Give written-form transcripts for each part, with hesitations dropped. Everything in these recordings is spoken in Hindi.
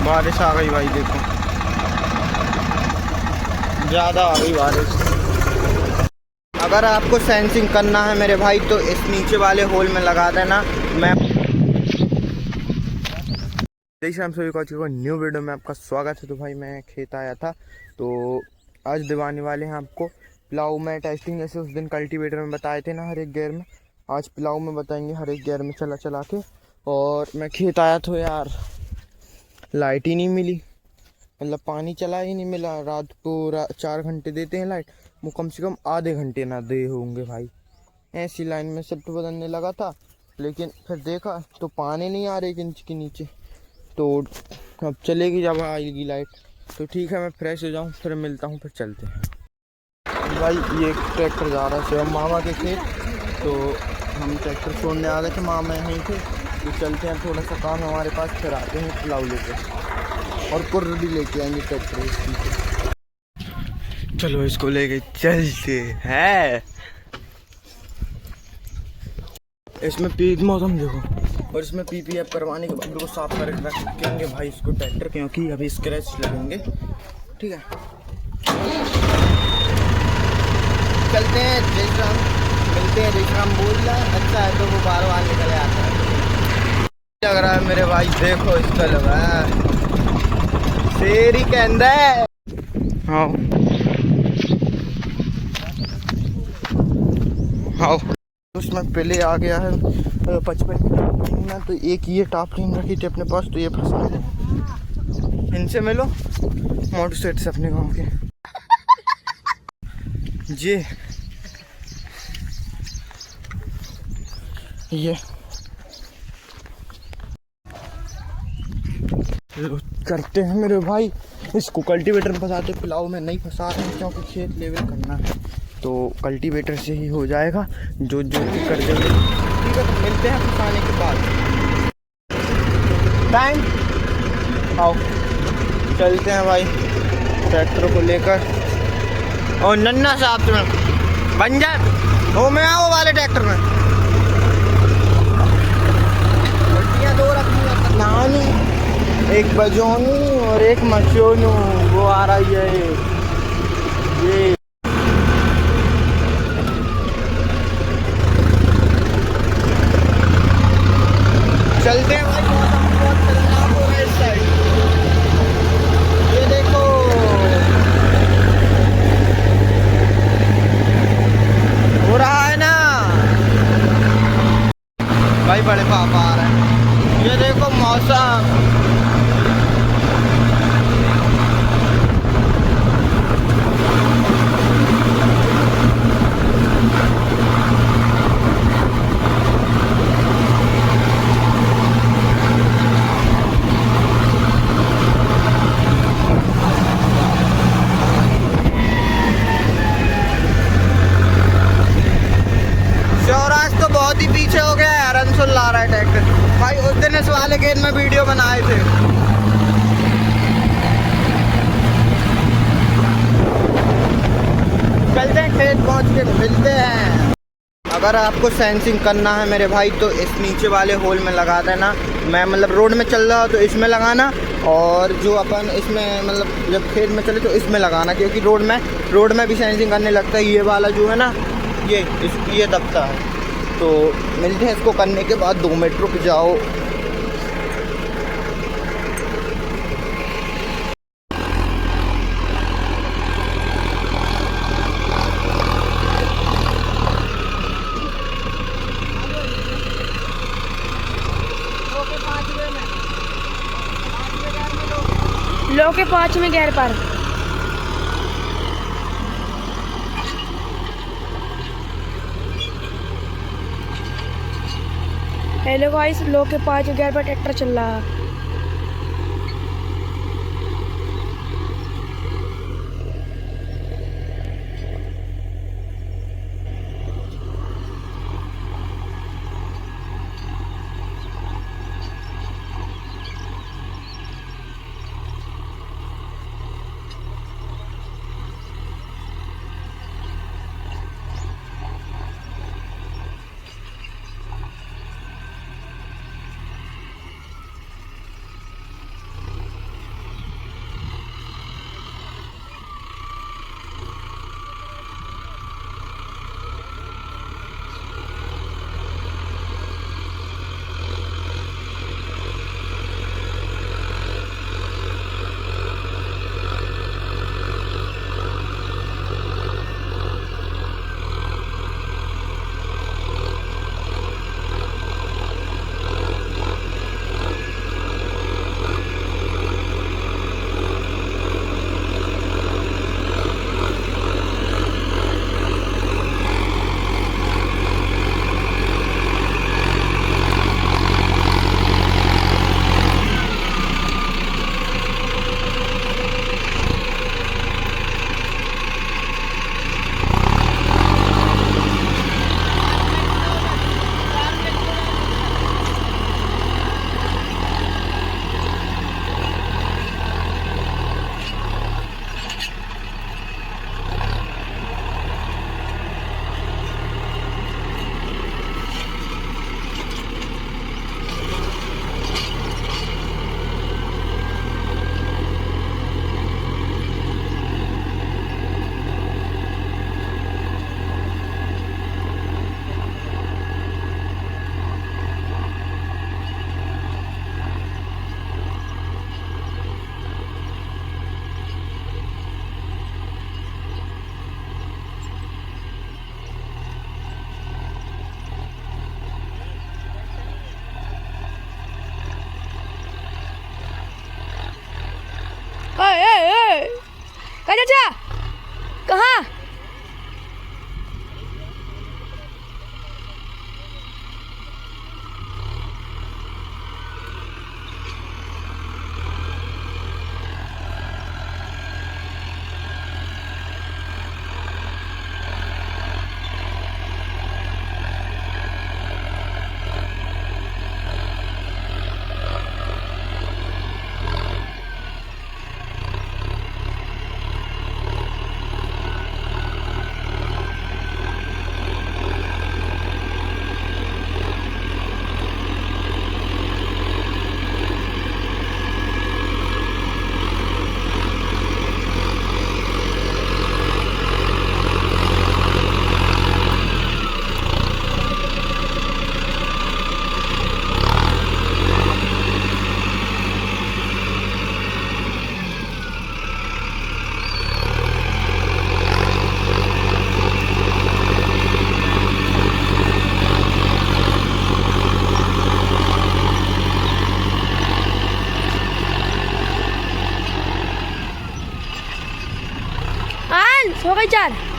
बारिश आ गई भाई, देखो ज़्यादा आ गई बारिश। अगर आपको सेंसिंग करना है मेरे भाई तो इस नीचे वाले होल में लगा देना। मैं जय श्री राम सभी को न्यू वीडियो में आपका स्वागत है। तो भाई मैं खेत आया था, तो आज दिवाने वाले हैं आपको प्लाऊ में टेस्टिंग। जैसे उस दिन कल्टीवेटर में बताए थे ना हर एक गियर में, आज प्लाऊ में बताएंगे हर एक गियर में चला चला के। और मैं खेत आया तो यार लाइट ही नहीं मिली, मतलब पानी चला ही नहीं मिला। रात को 4 घंटे देते हैं लाइट, वो कम से कम आधे घंटे ना दे होंगे भाई। ऐसी लाइन में शिफ्ट बदलने लगा था, लेकिन फिर देखा तो पानी नहीं आ रही 1 इंच के नीचे। तो अब चलेगी जब आएगी लाइट। तो ठीक है, मैं फ्रेश हो जाऊँ फिर मिलता हूँ, फिर चलते हैं। भाई ये ट्रैक्टर जा रहा है शिवम मामा के खेत, तो हम ट्रैक्टर छोड़ने आ गए थे, मामा यहीं थे। तो चलते हैं, थोड़ा सा काम हमारे पास, फिर आते हैं प्लाऊ लेकर और कुर्र भी लेके आएंगे ट्रैक्टर इसकी। चलो इसको लेके चलते हैं। इसमें पीक मौसम देखो, और इसमें पीपीएफ करवाने के बाद बिल्कुल साफ कर रखेंगे भाई इसको ट्रैक्टर, क्योंकि अभी स्क्रैच लगेंगे। ठीक है, चलते हैं। जय श्री राम, मिलते हैं। जय श्री राम बोल रहा है, अच्छा है तो वो बार बार निकले आता है। लग रहा है मेरे भाई, देखो इसका लगा है शेरी के अंदर। हाँ हाँ, उसमें पहले आ गया है 55 में। तो एक ये टॉप लाइन रखी थी अपने पास, तो ये फंसा है। इनसे मिलो, मोटर सेट से अपने गांव के ये करते हैं मेरे भाई। इसको कल्टीवेटर में फंसाते, प्लाऊ में नहीं फंसा रहे हैं क्योंकि खेत लेवल करना है, तो कल्टीवेटर से ही हो जाएगा जो कर देंगे। ठीक है, तो मिलते हैं फंसाने के बाद। टाइम आओ, चलते हैं भाई ट्रैक्टर को लेकर। और नन्ना साहब तुम्हें बंजर हो में आओ वाले ट्रैक्टर में। दो रखी नानी, एक बजोनू और एक मचोनू, वो आ रही है ये। चलते हैं भाई, मौसम बहुत खतरनाक हो रहा है इस साइड। ये देखो हो रहा है ना भाई, बड़े पापा आ रहे हैं। ये देखो मौसम, स्वराज तो बहुत ही पीछे हो गया है, हरन सुन ला रहा है ट्रैक्टर भाई। उस दिन इस वाले खेत में वीडियो बनाए थे। चलते हैं खेत, पहुंच के मिलते हैं। अगर आपको सेंसिंग करना है मेरे भाई तो इस नीचे वाले होल में लगा देना। मैं मतलब रोड में चल रहा हो तो इसमें लगाना, और जो अपन इसमें मतलब जब खेत में चले तो इसमें लगाना, क्योंकि रोड में भी सेंसिंग करने लगता है। ये वाला जो है ना, ये दबता है। तो मिलते हैं इसको करने के बाद। 2 मिनट रुक जाओ। लो के 5वें गियर पर। हेलो गाइस, लो के 5वें गियर पर ट्रैक्टर चल रहा है। कहाँ चाचा? कहाँ? अंश हो गई 4।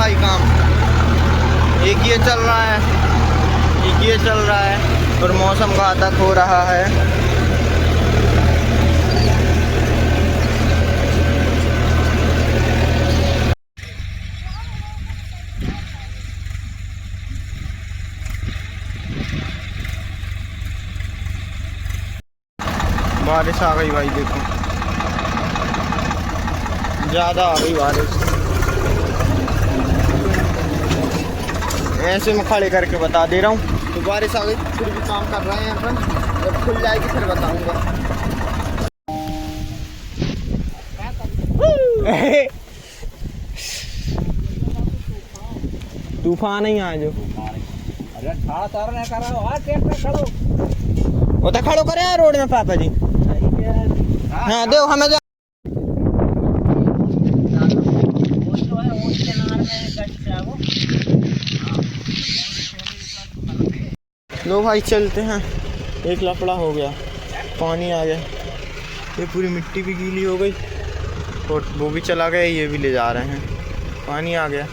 भाई काम, एक ये चल रहा है, एक ये चल रहा है और मौसम घातक हो रहा है। बारिश आ गई भाई, देखो ज़्यादा आ गई बारिश। ऐसे में खड़े करके बता दे रहा हूँ। तो बारिश आ गई, फिर भी काम कर रहे हैं अपन, जब खुल जाएगी फिर बताऊंगा। तूफान ही आज वो तो खड़ो करे रोड में पापा जी। हाँ दो हमें लो भाई चलते हैं। एक लफड़ा हो गया, पानी आ गया, ये पूरी मिट्टी भी गीली हो गई और वो भी चला गया, ये भी ले जा रहे हैं, पानी आ गया।